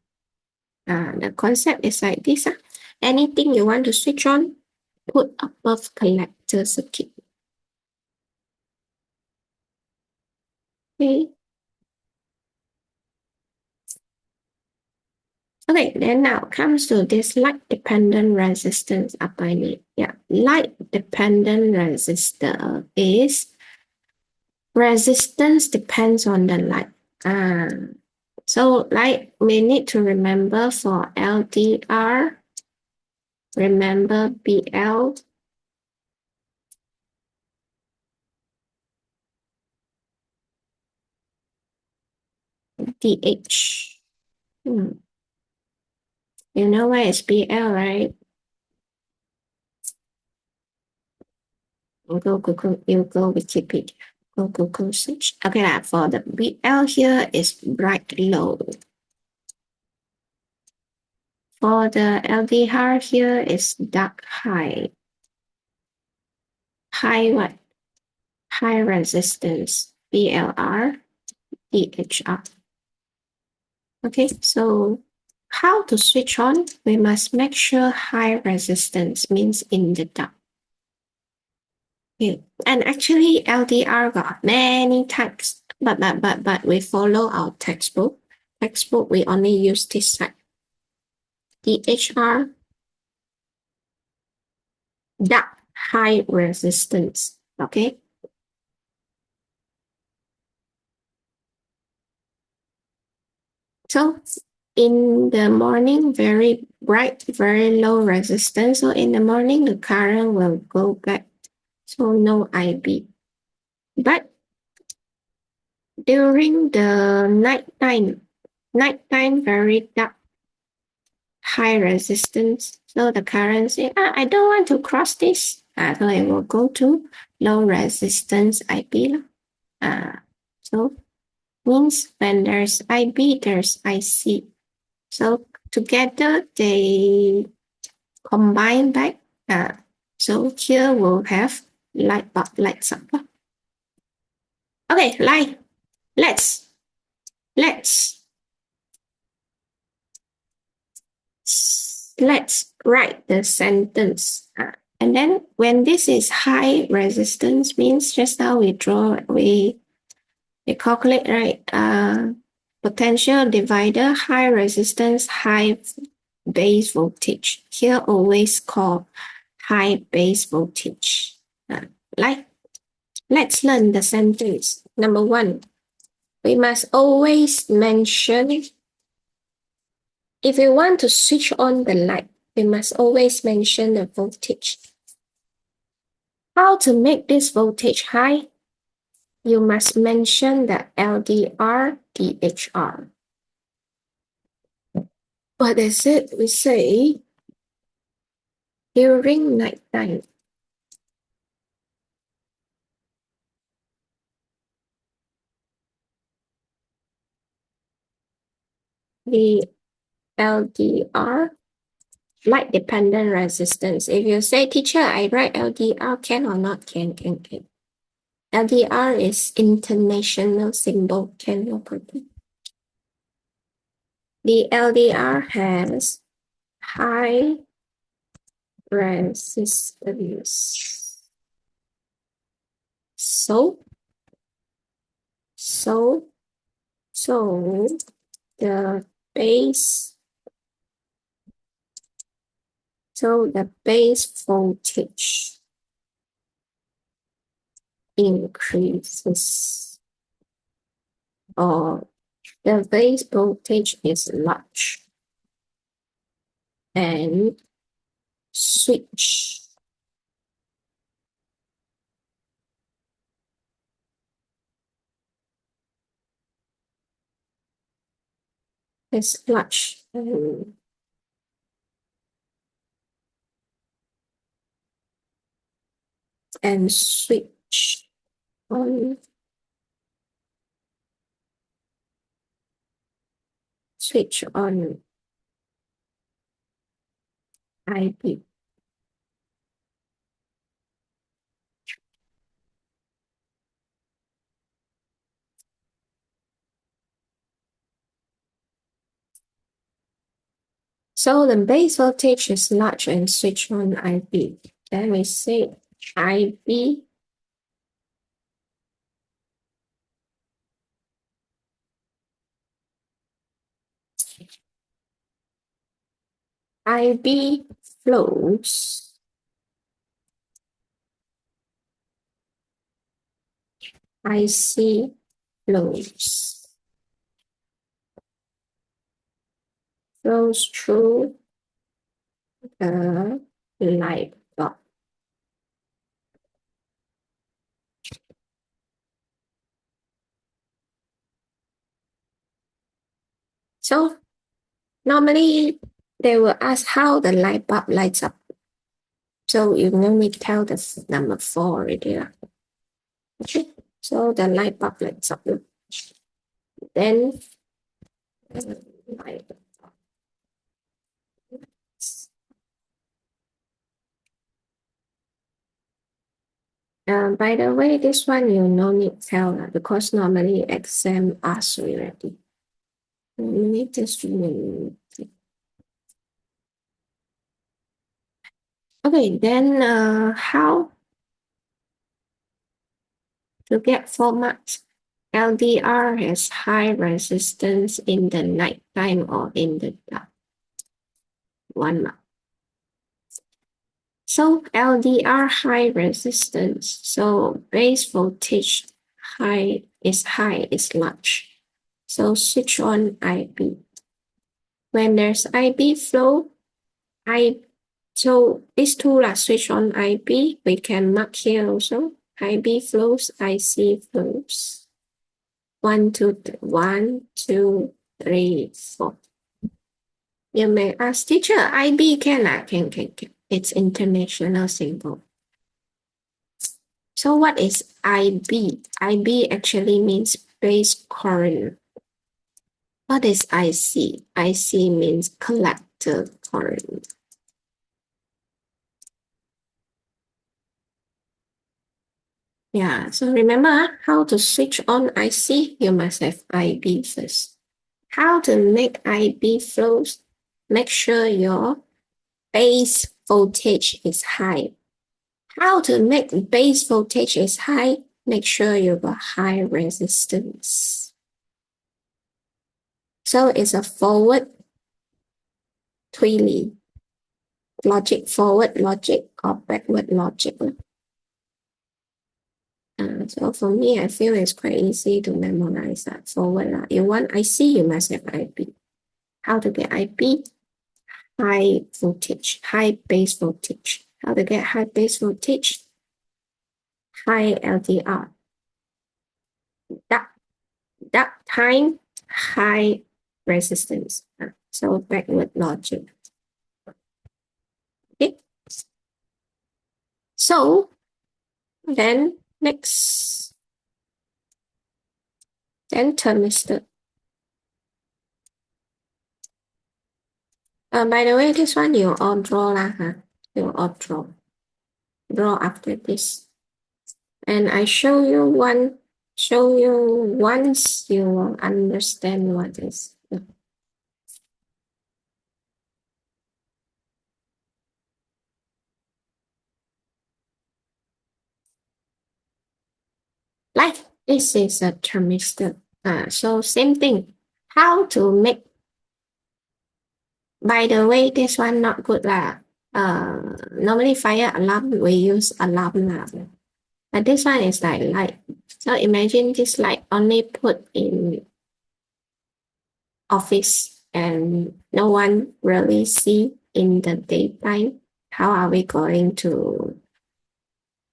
The concept is like this. Anything you want to switch on, put above collector circuit. Okay. Okay, then now comes to this light dependent resistance up I need. Yeah, light dependent resistor is resistance depends on the light. So light we need to remember for LDR, remember BL, DH. You know where is BL, right? You go Google, you go Wikipedia, go Google search. Okay, for the BL here is bright low. For the LDR here is dark high. High what? High resistance, BLR, DHR. Okay, so how to switch on? We must make sure high resistance means in the dark. Okay. And actually LDR got many types, but we follow our textbook. Textbook, we only use this type. DHR, dark high resistance. Okay. So in the morning, very bright, very low resistance. So in the morning, the current will go back. So no IB. But during the nighttime very dark, high resistance. So the current say, I don't want to cross this. So it will go to low resistance IB. So means when there's IB, there's IC. So together they combine back. So here we'll have light bulb lights up. Okay, let's write the sentence. And then when this is high resistance, means just now we calculate, right? Potential divider, high resistance, high base voltage. Here always call high base voltage. Let's learn the sentence. Number one, we must always mention, if we want to switch on the light, we must always mention the voltage. How to make this voltage high? You must mention the LDR, DHR. What is it? We say during nighttime, the LDR, light dependent resistance. If you say, teacher, I write LDR, can or not? Can. LDR is international symbol, can, no problem. The LDR has high resistance. So the base voltage increases, or the base voltage is large, and switch is large, and switch on IB. So the base voltage is large and switch on IB. Then we say IB flows IC flows through the light bulb. So normally they will ask how the light bulb lights up. So you no need to tell the number 4 already. Okay, so the light bulb lights up. Then light bulb. By the way, this one you no need to tell because normally exam asks already. You need this one. Okay, then how to get 4 marks? LDR has high resistance in the nighttime or in the dark. 1 mark. So LDR high resistance. So base voltage is large. So switch on IB. When there's IB flow, so these two are switch on IB. We can mark here also. IB flows, IC flows. 1, 2, 3, 4. You may ask, teacher, IB can. It's international symbol. So what is IB? IB actually means base current. What is IC? IC means collector current. Yeah, so remember how to switch on IC, you must have IB first. How to make IB flows? Make sure your base voltage is high. How to make base voltage is high? Make sure you got high resistance. So it's a forward twirly logic, forward logic or backward logic. So for me, I feel it's quite easy to memorize that forward. You want IC, you must have IB. How to get IB? High voltage, high base voltage. How to get high base voltage? High LDR. That time, high resistance. So backward logic. Okay. So then next, then thermistor. By the way, this one you all draw lah, huh? You all draw. Draw after this. And I show you once you will understand what is. Like this is a thermistor. So same thing. How to make, by the way, this one not good lah. Normally fire alarm we use alarm lah. But this one is like light. So imagine this light only put in office and no one really see in the daytime. How are we going to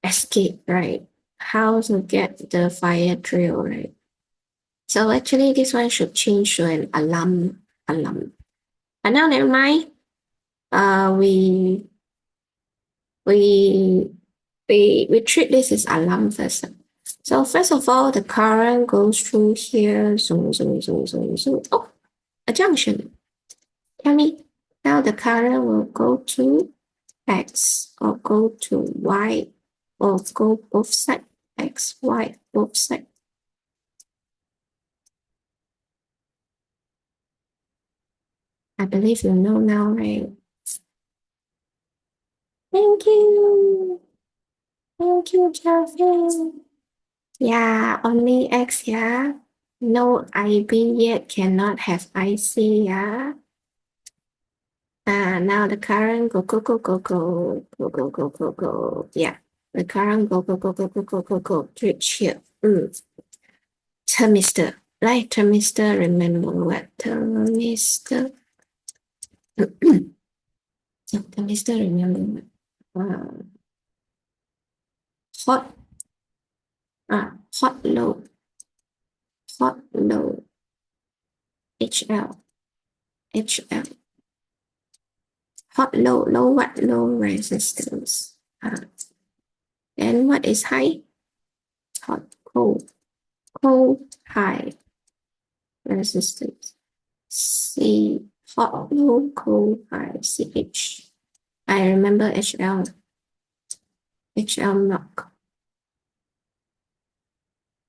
escape, right? How to get the fire drill, right? So actually this one should change to an alarm. But now never mind. We treat this as alarm first. So first of all, the current goes through here, zoom. Oh, a junction. Tell me, now the current will go to X or go to Y or go both sides, X, Y, both sides. I believe you know now, right? Thank you. Thank you, Kelvin. Yeah, only X, yeah. No IB yet, cannot have IC, yeah. Now the current go. Yeah, the current go. Reach here. Thermistor, right? Thermistor, remember what? Thermistor. So thermistor, remember what? Hot low, HL. Hot low what? Low resistance. And what is high? Hot, cold, high resistance. C, hot, low, cold, high, CH. I remember HL. HL knock.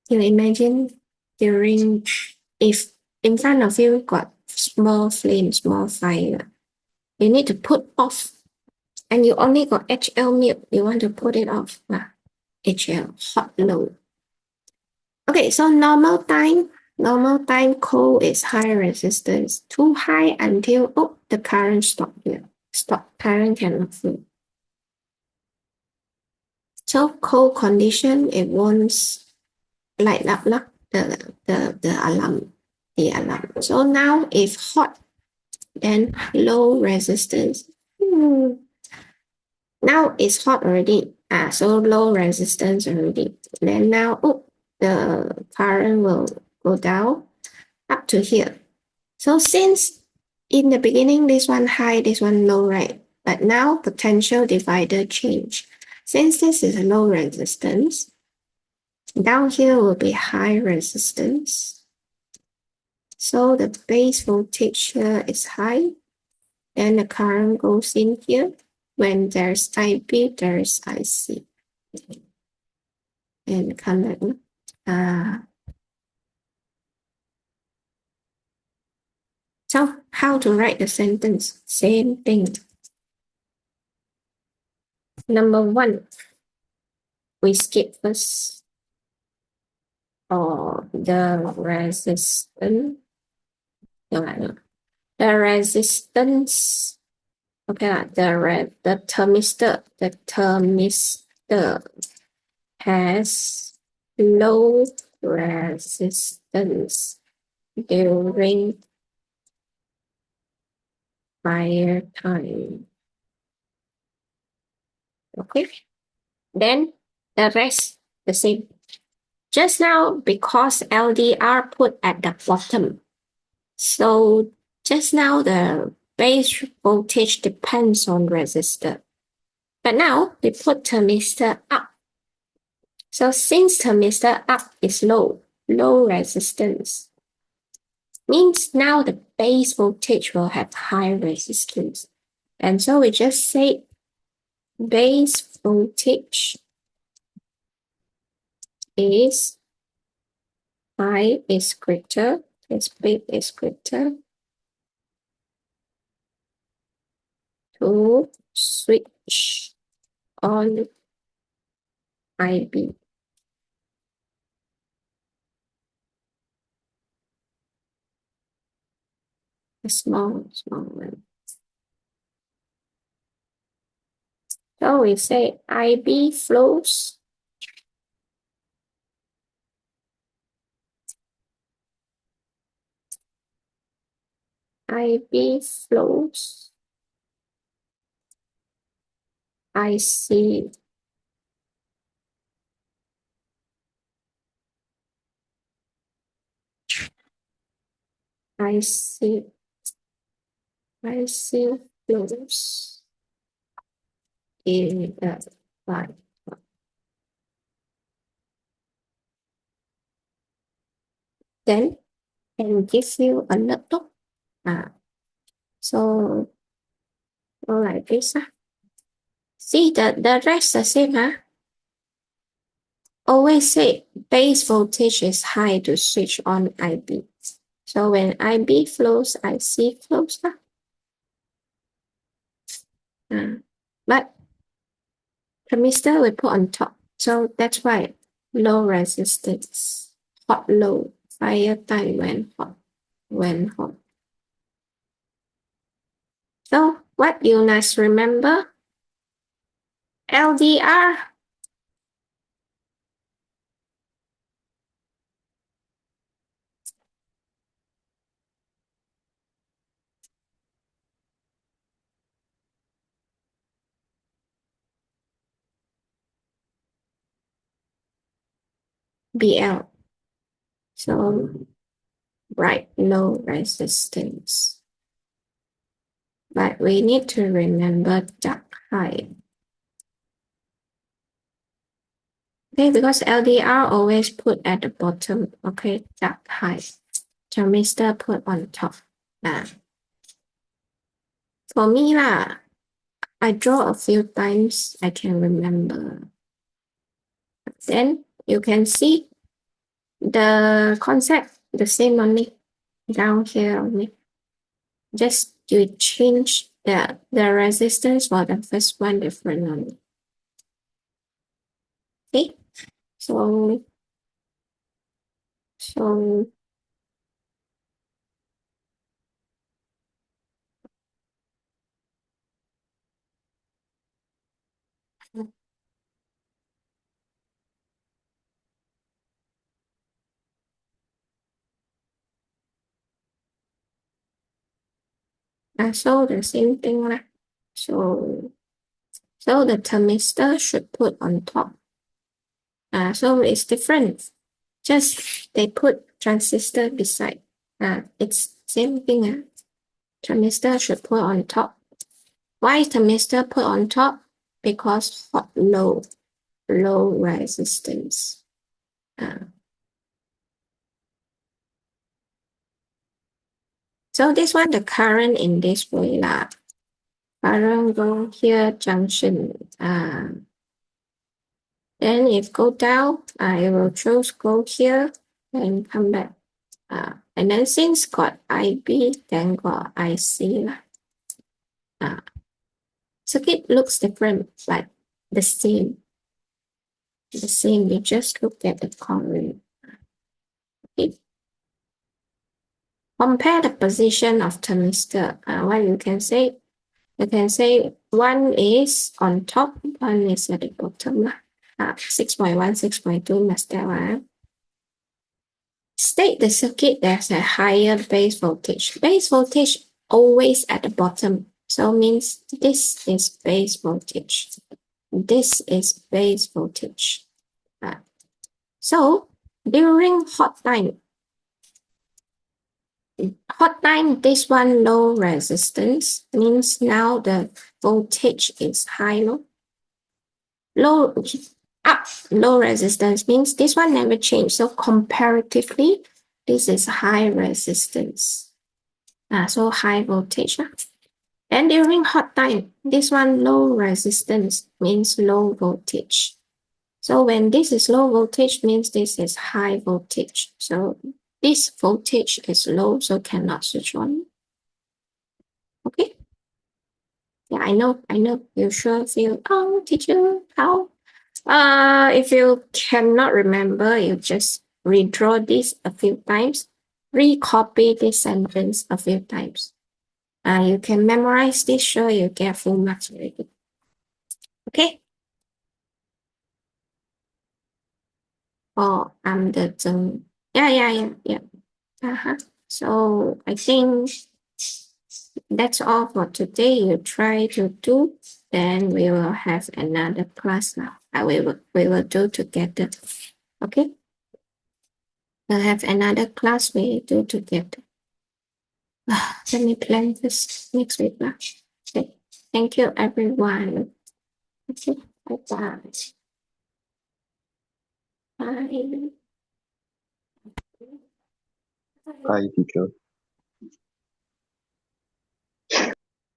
You imagine during, if in front of you got small flame, small fire, you need to put off, and you only got HL mute, you want to put it off. HL, hot, low. Okay, so normal time, cold is high resistance, too high until, the current stop here. Stop, current cannot flow. So cold condition, it won't light up the alarm. So now if hot, then low resistance. Now it's hot already. So low resistance already. Then now, the current will go down up to here. So since in the beginning, this one high, this one low, right? But now potential divider change. Since this is low resistance, down here will be high resistance. So the base voltage here is high. Then the current goes in here. When there's IB, there's IC. and color. So how to write the sentence? Same thing. Number 1, we skip first. Or the resistance. No. The resistance. Okay, the thermistor. The thermistor has low resistance during fire time. Okay, then the rest the same. Just now, because LDR put at the bottom, so just now the base voltage depends on resistor. But now we put thermistor up. So since thermistor up is low resistance, means now the base voltage will have high resistance. And so we just say base voltage is high is greater, is big is greater to switch on IB. A small one. So we say IB flows IB flows IC flows in the line. Then can give you a notebook. So like this. See the rest the same. Always say base voltage is high to switch on IB. So when IB flows, IC flows. But thermistor we put on top. So that's why low resistance, hot low, fire time when hot. So what you must remember? LDR. BL. So bright low resistance. But we need to remember dark high. Okay, because LDR always put at the bottom. Okay, dark high. Thermistor put on top. For me I draw a few times. I can remember. Then you can see the concept the same only down here only. Just you change the resistance for the first one different only. Okay, so so the same thing lah. So the thermistor should put on top. So it's different. Just they put transistor beside. It's same thing. Thermistor should put on top. Why is thermistor put on top? Because hot low resistance. So this one, the current in this way lah. Current go here junction. Then if go down, I will choose go here and come back. And then since got IB, then got IC. Circuit looks different, but the same. The same, we just look at the column. Okay. Compare the position of thermistor. What you can say? You can say one is on top, one is at the bottom. 6.1, 6.2 must tell. State the circuit there's a higher base voltage. Base voltage always at the bottom. So means this is base voltage. This is base voltage. So during hot time, this one low resistance means now the voltage is high. Low resistance means this one never changed. So comparatively, this is high resistance. So high voltage. And during hot time, this one low resistance means low voltage. So when this is low voltage means this is high voltage. So this voltage is low, so cannot switch on. Okay. Yeah, I know. You sure feel, oh, teacher, how? If you cannot remember, you just redraw this a few times, recopy this sentence a few times. You can memorize this, sure you get full marks already. Okay. Oh, I'm the Zheng. Yeah. So I think that's all for today. You try to do, then we will have another class now. We will do together. Okay. We'll have another class we do together. Let me plan this next week now. Okay. Thank you, everyone. Okay. Bye-bye. Bye. Bye, teacher.